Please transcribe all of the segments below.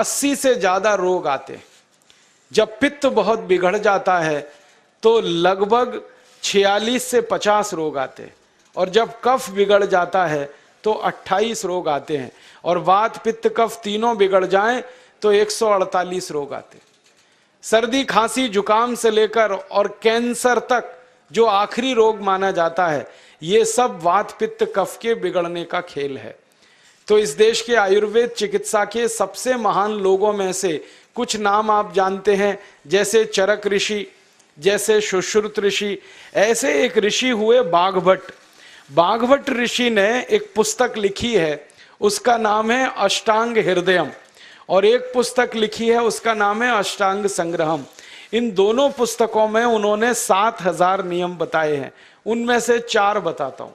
80 से ज्यादा रोग आते हैं। जब पित्त बहुत बिगड़ जाता है तो लगभग 46 से 50 रोग आते हैं, और जब कफ बिगड़ जाता है तो 28 रोग आते हैं, और वात पित्त कफ तीनों बिगड़ जाएं तो 148 रोग आते हैं। सर्दी खांसी जुकाम से लेकर और कैंसर तक जो आखिरी रोग माना जाता है, ये सब वात पित्त कफ के बिगड़ने का खेल है। तो इस देश के आयुर्वेद चिकित्सा के सबसे महान लोगों में से कुछ नाम आप जानते हैं, जैसे चरक ऋषि, जैसे सुश्रुत ऋषि। ऐसे एक ऋषि हुए बाघभट्ट। बाघभट्ट ऋषि ने एक पुस्तक लिखी है, उसका नाम है अष्टांग हृदयम, और एक पुस्तक लिखी है उसका नाम है अष्टांग संग्रहम। इन दोनों पुस्तकों में उन्होंने 7000 नियम बताए हैं। उनमें से 4 बताता हूं,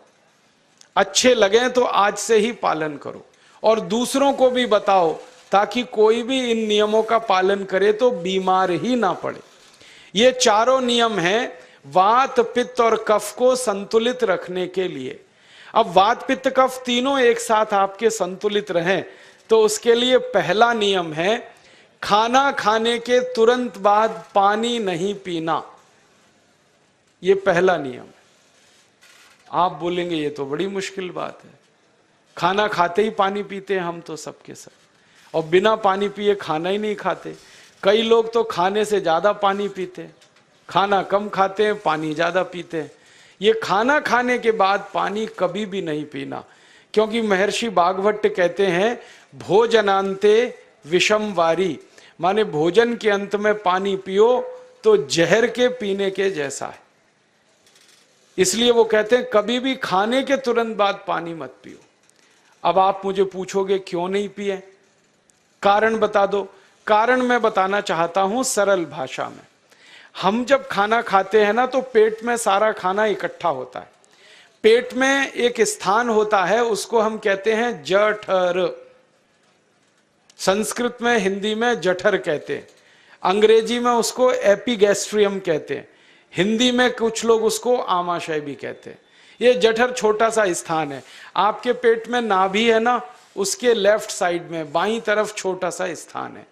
अच्छे लगे तो आज से ही पालन करो और दूसरों को भी बताओ, ताकि कोई भी इन नियमों का पालन करे तो बीमार ही ना पड़े। ये चारों नियम हैं वात पित्त और कफ को संतुलित रखने के लिए। अब वात पित्त कफ तीनों एक साथ आपके संतुलित रहें तो उसके लिए पहला नियम है खाना खाने के तुरंत बाद पानी नहीं पीना। ये पहला नियम है। आप बोलेंगे ये तो बड़ी मुश्किल बात है, खाना खाते ही पानी पीते हैं हम तो सबके सब, और बिना पानी पिए खाना ही नहीं खाते। कई लोग तो खाने से ज्यादा पानी पीते हैं, खाना कम खाते हैं, पानी ज्यादा पीते हैं। ये खाना खाने के बाद पानी कभी भी नहीं पीना, क्योंकि महर्षि बाघभट्ट कहते हैं भोजनांते विषम वारी, माने भोजन के अंत में पानी पियो तो जहर के पीने के जैसा है। इसलिए वो कहते हैं कभी भी खाने के तुरंत बाद पानी मत पियो। अब आप मुझे पूछोगे क्यों नहीं पिए, कारण बता दो। कारण मैं बताना चाहता हूं सरल भाषा में। हम जब खाना खाते हैं ना तो पेट में सारा खाना इकट्ठा होता है। पेट में एक स्थान होता है, उसको हम कहते हैं जठर। संस्कृत में, हिंदी में जठर कहते हैं, अंग्रेजी में उसको एपिगैस्ट्रियम कहते हैं, हिंदी में कुछ लोग उसको आमाशय भी कहते हैं। ये जठर छोटा सा स्थान है। आपके पेट में नाभि है ना, उसके लेफ्ट साइड में बाईं तरफ छोटा सा स्थान है।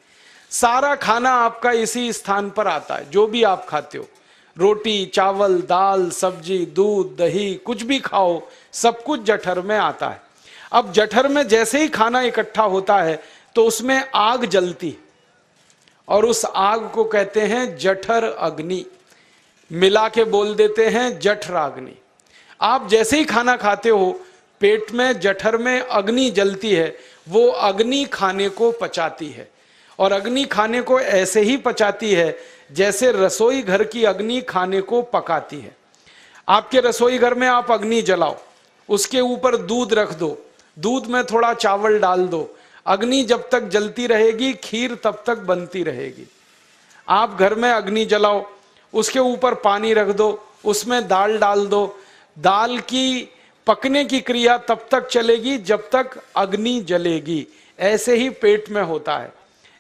सारा खाना आपका इसी स्थान पर आता है। जो भी आप खाते हो, रोटी चावल दाल सब्जी दूध दही कुछ भी खाओ, सब कुछ जठर में आता है। अब जठर में जैसे ही खाना इकट्ठा होता है तो उसमें आग जलती, और उस आग को कहते हैं जठर अग्नि। मिला के बोल देते हैं जठराग्नि। आप जैसे ही खाना खाते हो पेट में जठर में अग्नि जलती है, वो अग्नि खाने को पचाती है। और अग्नि खाने को ऐसे ही पचाती है जैसे रसोई घर की अग्नि खाने को पकाती है। आपके रसोई घर में आप अग्नि जलाओ, उसके ऊपर दूध रख दो, दूध में थोड़ा चावल डाल दो, अग्नि जब तक जलती रहेगी खीर तब तक बनती रहेगी। आप घर में अग्नि जलाओ, उसके ऊपर पानी रख दो, उसमें दाल डाल दो, दाल की पकने की क्रिया तब तक चलेगी जब तक अग्नि जलेगी। ऐसे ही पेट में होता है।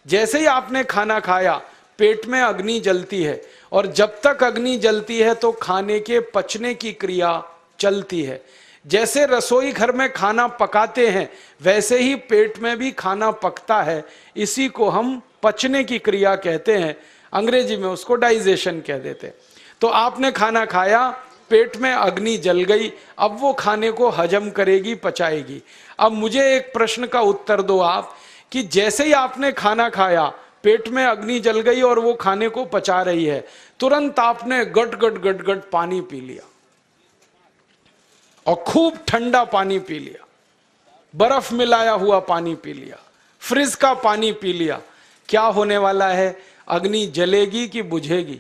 जैसे ही आपने खाना खाया पेट में अग्नि जलती है, और जब तक अग्नि जलती है तो खाने के पचने की क्रिया चलती है। जैसे रसोई घर में खाना पकाते हैं वैसे ही पेट में भी खाना पकता है। इसी को हम पचने की क्रिया कहते हैं, अंग्रेजी में उसको डाइजेशन कह देते हैं। तो आपने खाना खाया, पेट में अग्नि जल गई, अब वो खाने को हजम करेगी, पचाएगी। अब मुझे एक प्रश्न का उत्तर दो आप, कि जैसे ही आपने खाना खाया पेट में अग्नि जल गई और वो खाने को पचा रही है, तुरंत आपने गट गट गट गट पानी पी लिया, और खूब ठंडा पानी पी लिया, बर्फ मिलाया हुआ पानी पी लिया, फ्रिज का पानी पी लिया। क्या होने वाला है? अग्नि जलेगी कि बुझेगी?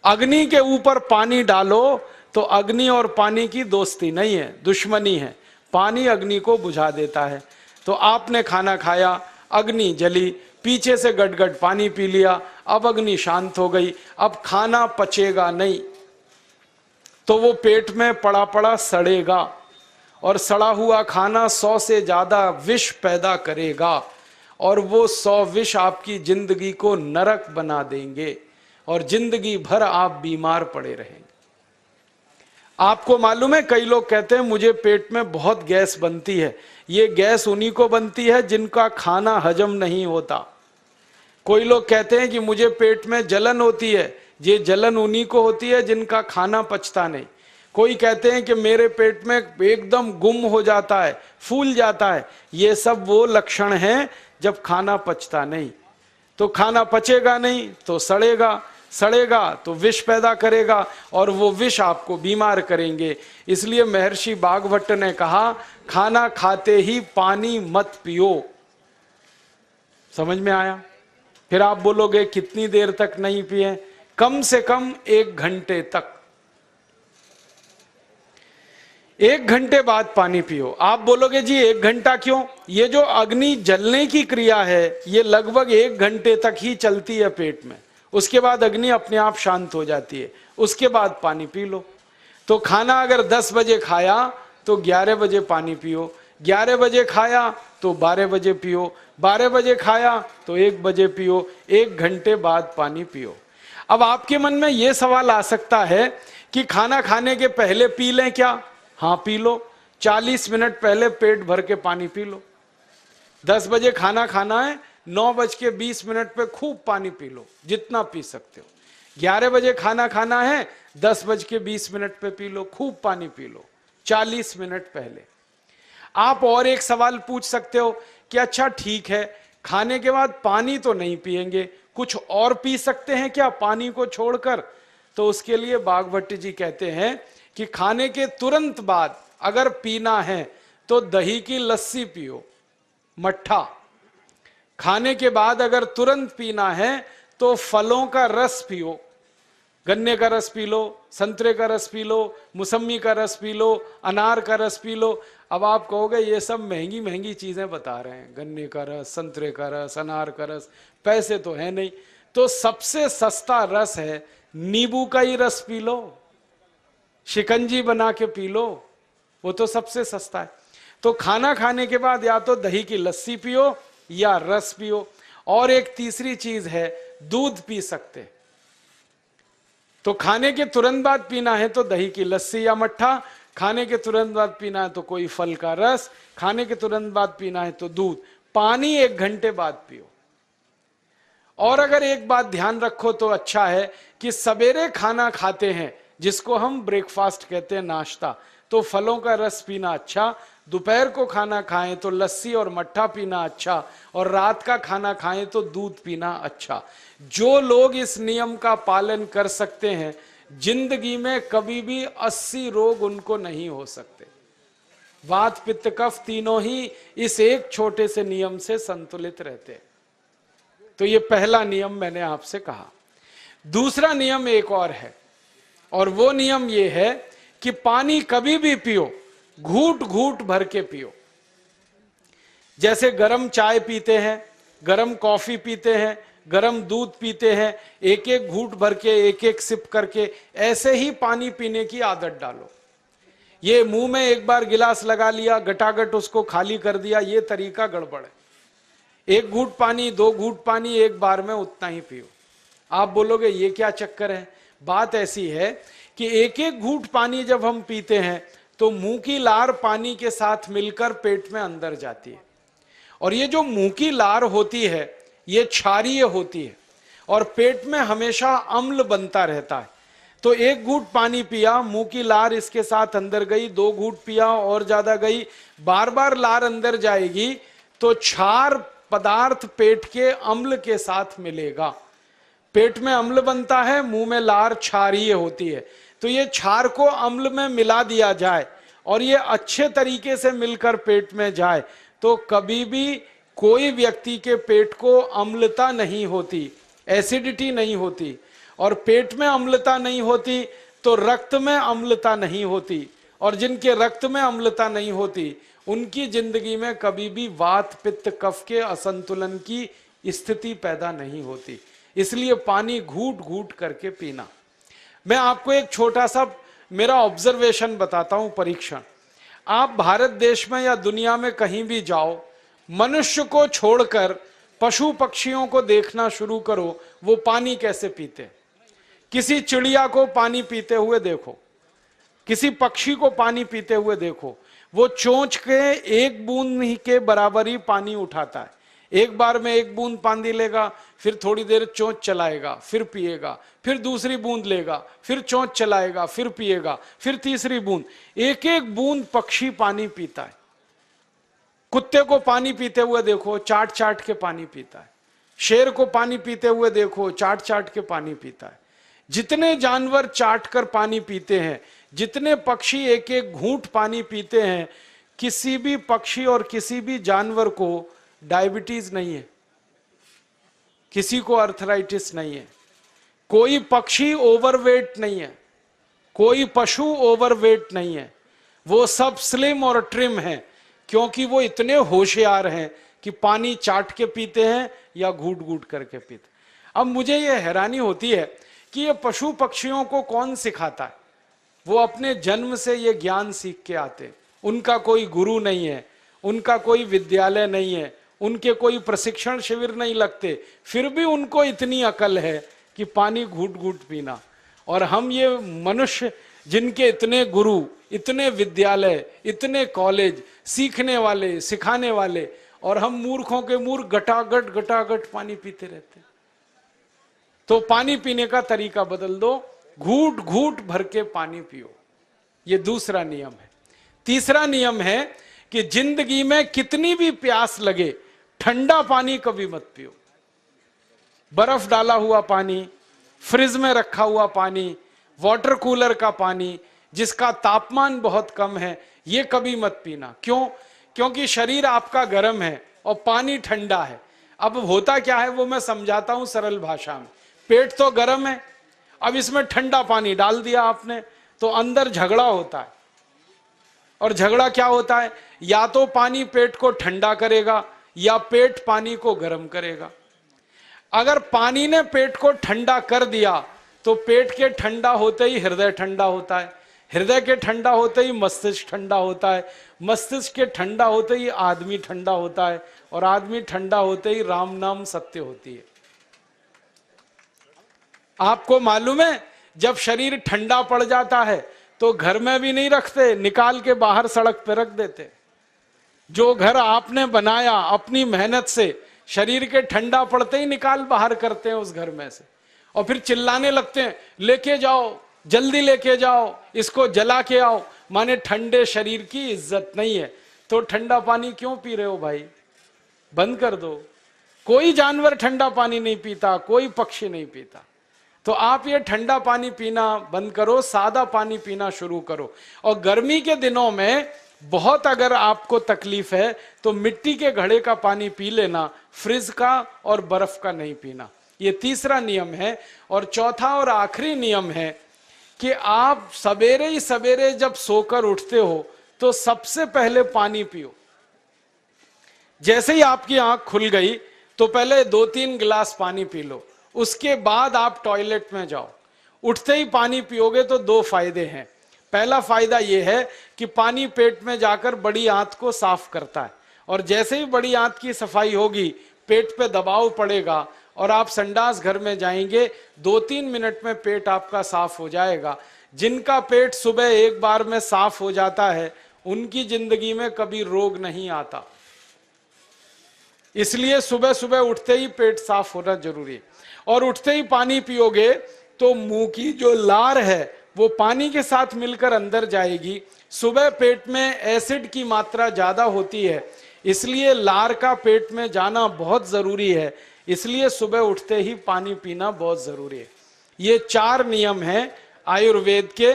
अग्नि के ऊपर पानी डालो तो अग्नि और पानी की दोस्ती नहीं है, दुश्मनी है। पानी अग्नि को बुझा देता है। तो आपने खाना खाया, अग्नि जली, पीछे से गटगट पानी पी लिया, अब अग्नि शांत हो गई, अब खाना पचेगा नहीं, तो वो पेट में पड़ा पड़ा सड़ेगा, और सड़ा हुआ खाना 100 से ज्यादा विष पैदा करेगा, और वो 100 विष आपकी जिंदगी को नरक बना देंगे, और जिंदगी भर आप बीमार पड़े रहेंगे। आपको मालूम है, कई लोग कहते हैं मुझे पेट में बहुत गैस बनती है। ये गैस उन्हीं को बनती है जिनका खाना हजम नहीं होता। कोई लोग कहते हैं कि मुझे पेट में जलन होती है, ये जलन उन्हीं को होती है जिनका खाना पचता नहीं। कोई कहते हैं कि मेरे पेट में एकदम गुम हो जाता है, फूल जाता है, ये सब वो लक्षण हैं जब खाना पचता नहीं। तो खाना पचेगा नहीं तो सड़ेगा, सड़ेगा तो विष पैदा करेगा, और वो विष आपको बीमार करेंगे। इसलिए महर्षि बागभट्ट ने कहा, खाना खाते ही पानी मत पियो। समझ में आया? फिर आप बोलोगे कितनी देर तक नहीं पिए? कम से कम 1 घंटे तक। 1 घंटे बाद पानी पियो। आप बोलोगे जी 1 घंटा क्यों? ये जो अग्नि जलने की क्रिया है ये लगभग 1 घंटे तक ही चलती है पेट में। उसके बाद अग्नि अपने आप शांत हो जाती है, उसके बाद पानी पी लो। तो खाना अगर 10 बजे खाया तो 11 बजे पानी पियो, 11 बजे खाया तो 12 बजे पियो, 12 बजे खाया तो 1 बजे पियो, 1 घंटे बाद पानी पियो। अब आपके मन में यह सवाल आ सकता है कि खाना खाने के पहले पी लें क्या? हाँ पी लो, 40 मिनट पहले पेट भर के पानी पी लो। 10 बजे खाना खाना है, 9:20 पे खूब पानी पी लो, जितना पी सकते हो। 11 बजे खाना खाना है, 10:20 पे पी लो, खूब पानी पी लो, 40 मिनट पहले। आप और एक सवाल पूछ सकते हो कि अच्छा ठीक है, खाने के बाद पानी तो नहीं पिएंगे, कुछ और पी सकते हैं क्या पानी को छोड़कर? तो उसके लिए बागभट्ट जी कहते हैं कि खाने के तुरंत बाद अगर पीना है तो दही की लस्सी पियो, मट्ठा। खाने के बाद अगर तुरंत पीना है तो फलों का रस पियो, गन्ने का रस पी लो, संतरे का रस पी लो, मौसमी का रस पी लो, अनार का रस पी लो। अब आप कहोगे ये सब महंगी महंगी चीजें बता रहे हैं, गन्ने का रस, संतरे का रस, अनार का रस, पैसे तो है नहीं। तो सबसे सस्ता रस है नींबू का ही रस पी लो, शिकंजी बना के पी लो, वो तो सबसे सस्ता है। तो खाना खाने के बाद या तो दही की लस्सी पियो या रस पियो। और एक तीसरी चीज है, दूध पी सकते। तो खाने के तुरंत बाद पीना है तो दही की लस्सी या मट्ठा, खाने के तुरंत बाद पीना है तो कोई फल का रस, खाने के तुरंत बाद पीना है तो दूध। पानी 1 घंटे बाद पियो। और अगर एक बात ध्यान रखो तो अच्छा है कि सवेरे खाना खाते हैं जिसको हम ब्रेकफास्ट कहते हैं, नाश्ता, तो फलों का रस पीना अच्छा। दोपहर को खाना खाएं तो लस्सी और मट्ठा पीना अच्छा, और रात का खाना खाएं तो दूध पीना अच्छा। जो लोग इस नियम का पालन कर सकते हैं, जिंदगी में कभी भी 80 रोग उनको नहीं हो सकते। वात पित्त कफ तीनों ही इस एक छोटे से नियम से संतुलित रहते हैं। तो ये पहला नियम मैंने आपसे कहा। दूसरा नियम एक और है, और वो नियम ये है कि पानी कभी भी पियो, घूट घूट भर के पियो। जैसे गरम चाय पीते हैं, गरम कॉफी पीते हैं, गरम दूध पीते हैं, एक एक घूट भर के, एक एक सिप करके, ऐसे ही पानी पीने की आदत डालो। ये मुंह में एक बार गिलास लगा लिया, गटागट उसको खाली कर दिया, ये तरीका गड़बड़ है। 1 घूट पानी, 2 घूट पानी एक बार में उतना ही पियो। आप बोलोगे ये क्या चक्कर है? बात ऐसी है कि एक एक घूट पानी जब हम पीते हैं तो मुंह की लार पानी के साथ मिलकर पेट में अंदर जाती है, और ये जो मुंह की लार होती है ये क्षारीय होती है, और पेट में हमेशा अम्ल बनता रहता है। तो 1 घूट पानी पिया, मुंह की लार इसके साथ अंदर गई, 2 घूट पिया और ज्यादा गई, बार बार लार अंदर जाएगी तो क्षार पदार्थ पेट के अम्ल के साथ मिलेगा। पेट में अम्ल बनता है, मुंह में लार क्षारीय होती है। तो ये क्षार को अम्ल में मिला दिया जाए और ये अच्छे तरीके से मिलकर पेट में जाए तो कभी भी कोई व्यक्ति के पेट को अम्लता नहीं होती, एसिडिटी नहीं होती। और पेट में अम्लता नहीं होती तो रक्त में अम्लता नहीं होती, और जिनके रक्त में अम्लता नहीं होती उनकी जिंदगी में कभी भी वात पित्त कफ के असंतुलन की स्थिति पैदा नहीं होती। इसलिए पानी घूट घूट करके पीना। मैं आपको एक छोटा सा मेरा ऑब्जर्वेशन बताता हूं, परीक्षण। आप भारत देश में या दुनिया में कहीं भी जाओ, मनुष्य को छोड़कर पशु पक्षियों को देखना शुरू करो, वो पानी कैसे पीते। किसी चिड़िया को पानी पीते हुए देखो, किसी पक्षी को पानी पीते हुए देखो, वो चोंच के एक बूंद ही के बराबर ही पानी उठाता है। एक बार में एक बूंद पानी लेगा, फिर थोड़ी देर चोंच चलाएगा, फिर पिएगा, फिर दूसरी बूंद लेगा, फिर चोंच चलाएगा, फिर पिएगा, फिर तीसरी बूंद। एक एक बूंद पक्षी पानी पीता है। कुत्ते को पानी पीते हुए देखो, चाट चाट के पानी पीता है। शेर को पानी पीते हुए देखो, चाट चाट के पानी पीता है। जितने जानवर चाट कर पानी पीते हैं, जितने पक्षी एक एक घूंट पानी पीते हैं, किसी भी पक्षी और किसी भी जानवर को डायबिटीज नहीं है, किसी को अर्थराइटिस नहीं है, कोई पक्षी ओवरवेट नहीं है, कोई पशु ओवरवेट नहीं है। वो सब स्लिम और ट्रिम हैं, क्योंकि वो इतने होशियार हैं कि पानी चाट के पीते हैं या घूट घूट करके पीते। अब मुझे ये हैरानी होती है कि ये पशु पक्षियों को कौन सिखाता है? वो अपने जन्म से ये ज्ञान सीख के आते, उनका कोई गुरु नहीं है, उनका कोई विद्यालय नहीं है, उनके कोई प्रशिक्षण शिविर नहीं लगते, फिर भी उनको इतनी अकल है कि पानी घूट घूट पीना। और हम ये मनुष्य जिनके इतने गुरु, इतने विद्यालय, इतने कॉलेज, सीखने वाले, सिखाने वाले, और हम मूर्खों के मूर्ख गटागट गटागट पानी पीते रहते। तो पानी पीने का तरीका बदल दो, घूट घूट भर के पानी पियो। ये दूसरा नियम है। तीसरा नियम है कि जिंदगी में कितनी भी प्यास लगे, ठंडा पानी कभी मत पियो। बर्फ डाला हुआ पानी, फ्रिज में रखा हुआ पानी, वाटर कूलर का पानी जिसका तापमान बहुत कम है, ये कभी मत पीना। क्यों? क्योंकि शरीर आपका गर्म है और पानी ठंडा है। अब होता क्या है वो मैं समझाता हूं सरल भाषा में। पेट तो गर्म है, अब इसमें ठंडा पानी डाल दिया आपने, तो अंदर झगड़ा होता है। और झगड़ा क्या होता है? या तो पानी पेट को ठंडा करेगा या पेट पानी को गर्म करेगा। अगर पानी ने पेट को ठंडा कर दिया तो पेट के ठंडा होते ही हृदय ठंडा होता है, हृदय के ठंडा होते ही मस्तिष्क ठंडा होता है, मस्तिष्क के ठंडा होते ही आदमी ठंडा होता है, और आदमी ठंडा होते ही राम नाम सत्य होती है। आपको मालूम है, जब शरीर ठंडा पड़ जाता है तो घर में भी नहीं रखते, निकाल के बाहर सड़क पे रख देते। जो घर आपने बनाया अपनी मेहनत से, शरीर के ठंडा पड़ते ही निकाल बाहर करते हैं उस घर में से, और फिर चिल्लाने लगते हैं, लेके जाओ, जल्दी लेके जाओ, इसको जला के आओ। माने ठंडे शरीर की इज्जत नहीं है। तो ठंडा पानी क्यों पी रहे हो भाई? बंद कर दो। कोई जानवर ठंडा पानी नहीं पीता, कोई पक्षी नहीं पीता। तो आप ये ठंडा पानी पीना बंद करो, सादा पानी पीना शुरू करो। और गर्मी के दिनों में बहुत अगर आपको तकलीफ है तो मिट्टी के घड़े का पानी पी लेना, फ्रिज का और बर्फ का नहीं पीना। ये तीसरा नियम है। और चौथा और आखिरी नियम है कि आप सवेरे ही सवेरे जब सोकर उठते हो तो सबसे पहले पानी पियो। जैसे ही आपकी आंख खुल गई तो पहले 2-3 गिलास पानी पी लो, उसके बाद आप टॉयलेट में जाओ। उठते ही पानी पियोगे तो 2 फायदे हैं। पहला फायदा यह है कि पानी पेट में जाकर बड़ी आंत को साफ करता है, और जैसे ही बड़ी आंत की सफाई होगी पेट पे दबाव पड़ेगा और आप संडास घर में जाएंगे, 2-3 मिनट में पेट आपका साफ हो जाएगा। जिनका पेट सुबह एक बार में साफ हो जाता है उनकी जिंदगी में कभी रोग नहीं आता। इसलिए सुबह सुबह उठते ही पेट साफ होना जरूरी है। और उठते ही पानी पियोगे तो मुंह की जो लार है वो पानी के साथ मिलकर अंदर जाएगी। सुबह पेट में एसिड की मात्रा ज्यादा होती है, इसलिए लार का पेट में जाना बहुत जरूरी है। इसलिए सुबह उठते ही पानी पीना बहुत जरूरी है। ये 4 नियम हैं आयुर्वेद के।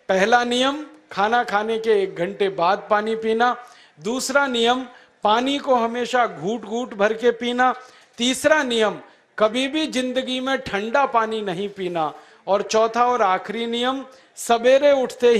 पहला नियम, खाना खाने के 1 घंटे बाद पानी पीना। दूसरा नियम, पानी को हमेशा घूट घूट भर के पीना। तीसरा नियम, कभी भी जिंदगी में ठंडा पानी नहीं पीना। और चौथा और आखिरी नियम, सवेरे उठते